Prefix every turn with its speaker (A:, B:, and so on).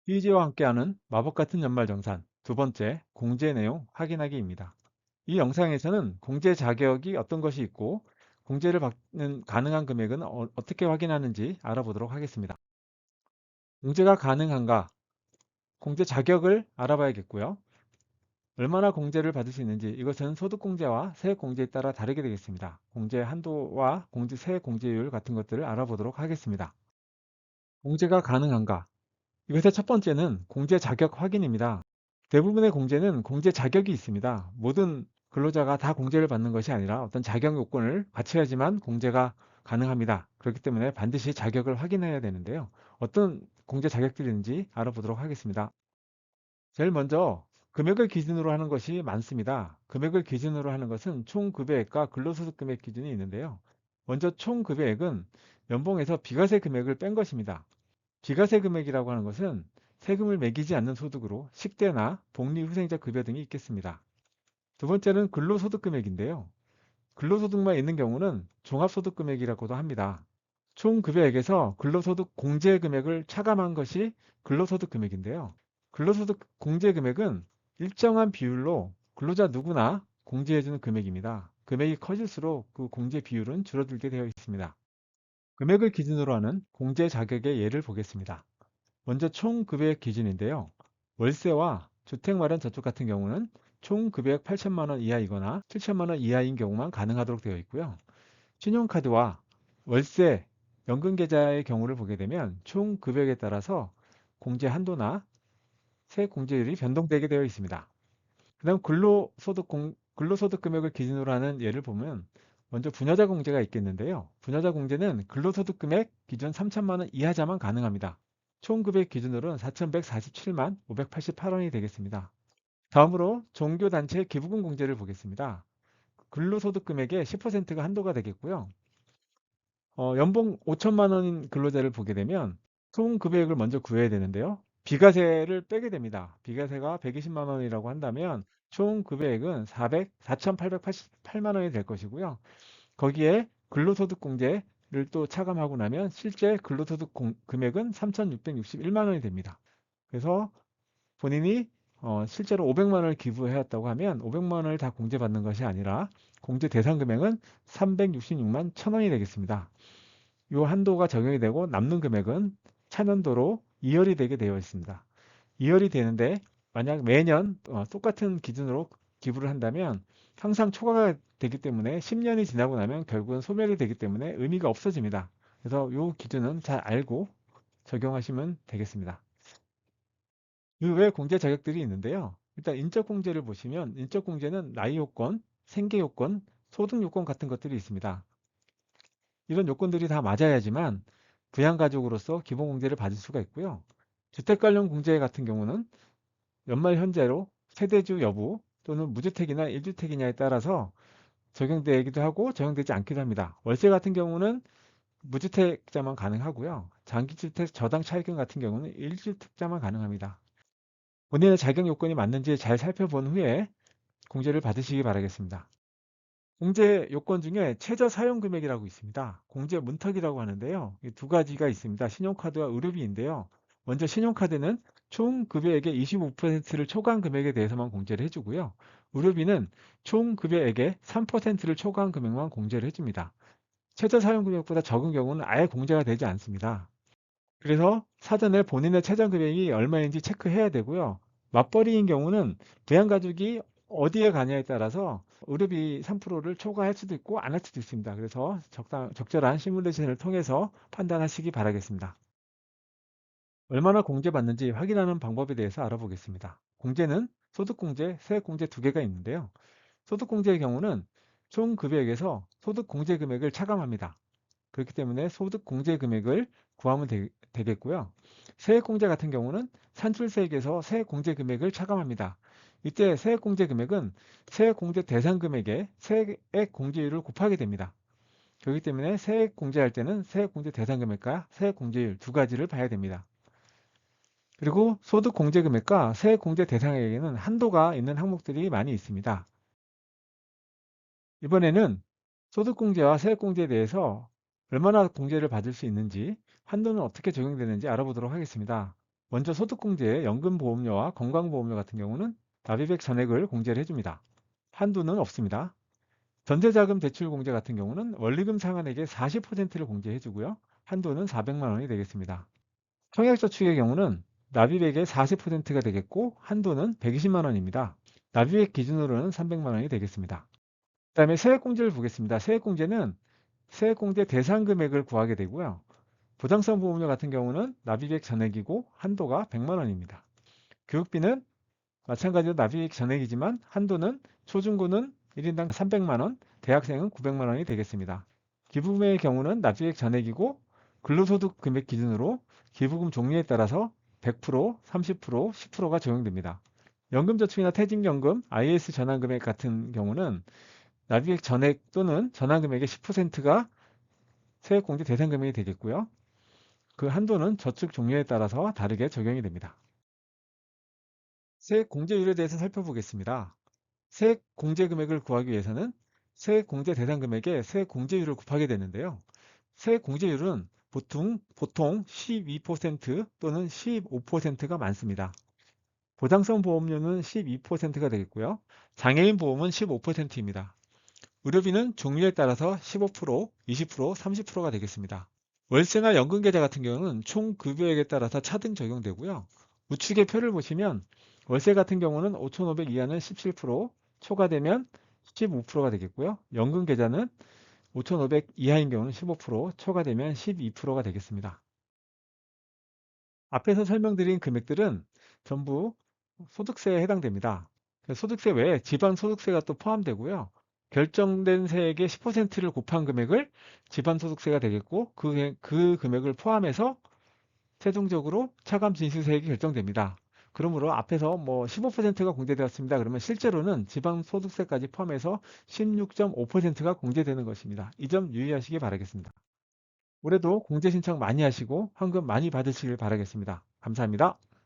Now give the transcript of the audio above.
A: 휴지와 함께하는 마법 같은 연말정산 두 번째, 공제 내용 확인하기입니다. 이 영상에서는 공제 자격이 어떤 것이 있고 공제를 받는 가능한 금액은 떻게 확인하는지 알아보도록 하겠습니다. 공제가 가능한가? 공제 자격을 알아봐야겠고요. 얼마나 공제를 받을 수 있는지 이것은 소득공제와 세액공제에 따라 다르게 되겠습니다. 공제 한도와 세액공제율 같은 것들을 알아보도록 하겠습니다. 공제가 가능한가? 이것의 첫 번째는 공제 자격 확인입니다. 대부분의 공제는 공제 자격이 있습니다. 모든 근로자가 다 공제를 받는 것이 아니라 어떤 자격 요건을 갖춰야지만 공제가 가능합니다. 그렇기 때문에 반드시 자격을 확인해야 되는데요. 어떤 공제 자격들이 있는지 알아보도록 하겠습니다. 제일 먼저 금액을 기준으로 하는 것이 많습니다. 금액을 기준으로 하는 것은 총 급여액과 근로소득 금액 기준이 있는데요. 먼저 총 급여액은 연봉에서 비과세 금액을 뺀 것입니다. 비과세 금액이라고 하는 것은 세금을 매기지 않는 소득으로 식대나 복리후생자 급여 등이 있겠습니다. 두 번째는 근로소득 금액인데요. 근로소득만 있는 경우는 종합소득 금액이라고도 합니다. 총 급여액에서 근로소득 공제 금액을 차감한 것이 근로소득 금액인데요. 근로소득 공제 금액은 일정한 비율로 근로자 누구나 공제해주는 금액입니다. 금액이 커질수록 그 공제 비율은 줄어들게 되어 있습니다. 금액을 기준으로 하는 공제 자격의 예를 보겠습니다. 먼저 총 급여액 기준인데요. 월세와 주택마련 저축 같은 경우는 총 급여액 8천만 원 이하이거나 7천만 원 이하인 경우만 가능하도록 되어 있고요. 신용카드와 월세, 연금계좌의 경우를 보게 되면 총 급여액에 따라서 공제 한도나 세액 공제율이 변동되게 되어 있습니다. 그다음 근로소득 금액을 기준으로 하는 예를 보면 먼저 분여자 공제가 있겠는데요. 분여자 공제는 근로소득 금액 기준 3천만 원 이하자만 가능합니다. 총 금액 기준으로는 4,147만 588원이 되겠습니다. 다음으로 종교단체 기부금 공제를 보겠습니다. 근로소득 금액의 10%가 한도가 되겠고요. 연봉 5천만 원인 근로자를 보게 되면 총 급여액을 먼저 구해야 되는데요. 비과세를 빼게 됩니다. 비과세가 120만 원이라고 한다면 총 급여액은 4,888만 원이 될 것이고요. 거기에 근로소득 공제를 또 차감하고 나면 실제 근로소득 금액은 3,661만 원이 됩니다. 그래서 본인이 실제로 500만 원을 기부해왔다고 하면 500만 원을 다 공제받는 것이 아니라 공제 대상 금액은 366만 1,000원이 되겠습니다. 이 한도가 적용이 되고 남는 금액은 차년도로 이월이 되게 되어 있습니다. 이월이 되는데 만약 매년 똑같은 기준으로 기부를 한다면 항상 초과가 되기 때문에 10년이 지나고 나면 결국은 소멸이 되기 때문에 의미가 없어집니다. 그래서 이 기준은 잘 알고 적용하시면 되겠습니다. 이외에 공제 자격들이 있는데요. 일단 인적공제를 보시면 인적공제는 나이 요건, 생계 요건, 소득 요건 같은 것들이 있습니다. 이런 요건들이 다 맞아야지만 부양가족으로서 기본공제를 받을 수가 있고요. 주택 관련 공제 같은 경우는 연말 현재로 세대주 여부 또는 무주택이나 1주택이냐에 따라서 적용되기도 하고 적용되지 않기도 합니다. 월세 같은 경우는 무주택자만 가능하고요. 장기주택 저당 차익금 같은 경우는 1주택자만 가능합니다. 본인의 자격 요건이 맞는지 잘 살펴본 후에 공제를 받으시기 바라겠습니다. 공제 요건 중에 최저 사용 금액이라고 있습니다. 공제 문턱이라고 하는데요. 두 가지가 있습니다. 신용카드와 의료비인데요. 먼저 신용카드는 총 급여액의 25%를 초과한 금액에 대해서만 공제를 해주고요. 의료비는 총 급여액의 3%를 초과한 금액만 공제를 해줍니다. 최저 사용 금액보다 적은 경우는 아예 공제가 되지 않습니다. 그래서 사전에 본인의 최저 금액이 얼마인지 체크해야 되고요. 맞벌이인 경우는 부양가족이 어디에 가냐에 따라서 의료비 3%를 초과할 수도 있고 안 할 수도 있습니다. 그래서 적절한 시뮬레이션을 통해서 판단하시기 바라겠습니다. 얼마나 공제받는지 확인하는 방법에 대해서 알아보겠습니다. 공제는 소득공제, 세액공제 두 개가 있는데요. 소득공제의 경우는 총 급여액에서 소득공제 금액을 차감합니다. 그렇기 때문에 소득공제 금액을 구하면 되겠고요. 세액공제 같은 경우는 산출세액에서 세액공제 금액을 차감합니다. 이때 세액공제 금액은 세액공제 대상 금액에 세액공제율을 곱하게 됩니다. 그렇기 때문에 세액공제할 때는 세액공제 대상 금액과 세액공제율 두 가지를 봐야 됩니다. 그리고 소득공제 금액과 세액공제 대상에게는 한도가 있는 항목들이 많이 있습니다. 이번에는 소득공제와 세액공제에 대해서 얼마나 공제를 받을 수 있는지, 한도는 어떻게 적용되는지 알아보도록 하겠습니다. 먼저 소득공제에 연금보험료와 건강보험료 같은 경우는 납입액 전액을 공제를 해줍니다. 한도는 없습니다. 전세자금 대출 공제 같은 경우는 원리금 상환액의 40%를 공제해주고요. 한도는 400만 원이 되겠습니다. 청약저축의 경우는 납입액의 40%가 되겠고 한도는 120만 원입니다. 납입액 기준으로는 300만 원이 되겠습니다. 그다음에 세액공제를 보겠습니다. 세액공제는 세액공제 대상 금액을 구하게 되고요. 부당성 보험료 같은 경우는 납입액 전액이고 한도가 100만 원입니다. 교육비는 마찬가지로 납입액 전액이지만 한도는 초중고는 1인당 300만 원, 대학생은 900만 원이 되겠습니다. 기부금의 경우는 납입액 전액이고 근로소득 금액 기준으로 기부금 종류에 따라서 100%, 30%, 10%가 적용됩니다. 연금저축이나 퇴직연금, IS 전환금액 같은 경우는 납입액 전액 또는 전환금액의 10%가 세액공제 대상 금액이 되겠고요. 그 한도는 저축 종류에 따라서 다르게 적용이 됩니다. 세액 공제율에 대해서 살펴보겠습니다. 세액 공제 금액을 구하기 위해서는 세액 공제 대상 금액에 세액 공제율을 곱하게 되는데요. 세액 공제율은 보통 12% 또는 15%가 많습니다. 보장성 보험료는 12%가 되겠고요. 장애인 보험은 15%입니다. 의료비는 종류에 따라서 15%, 20%, 30%가 되겠습니다. 월세나 연금계좌 같은 경우는 총 급여액에 따라서 차등 적용되고요. 우측의 표를 보시면 월세 같은 경우는 5,500 이하는 17%, 초과되면 15%가 되겠고요. 연금계좌는 5,500 이하인 경우는 15%, 초과되면 12%가 되겠습니다. 앞에서 설명드린 금액들은 전부 소득세에 해당됩니다. 소득세 외에 지방소득세가 또 포함되고요. 결정된 세액의 10%를 곱한 금액을 지방소득세가 되겠고 그 금액을 포함해서 최종적으로 차감 진실세액이 결정됩니다. 그러므로 앞에서 뭐 15%가 공제되었습니다. 그러면 실제로는 지방소득세까지 포함해서 16.5%가 공제되는 것입니다. 이 점 유의하시기 바라겠습니다. 올해도 공제 신청 많이 하시고 환급 많이 받으시길 바라겠습니다. 감사합니다.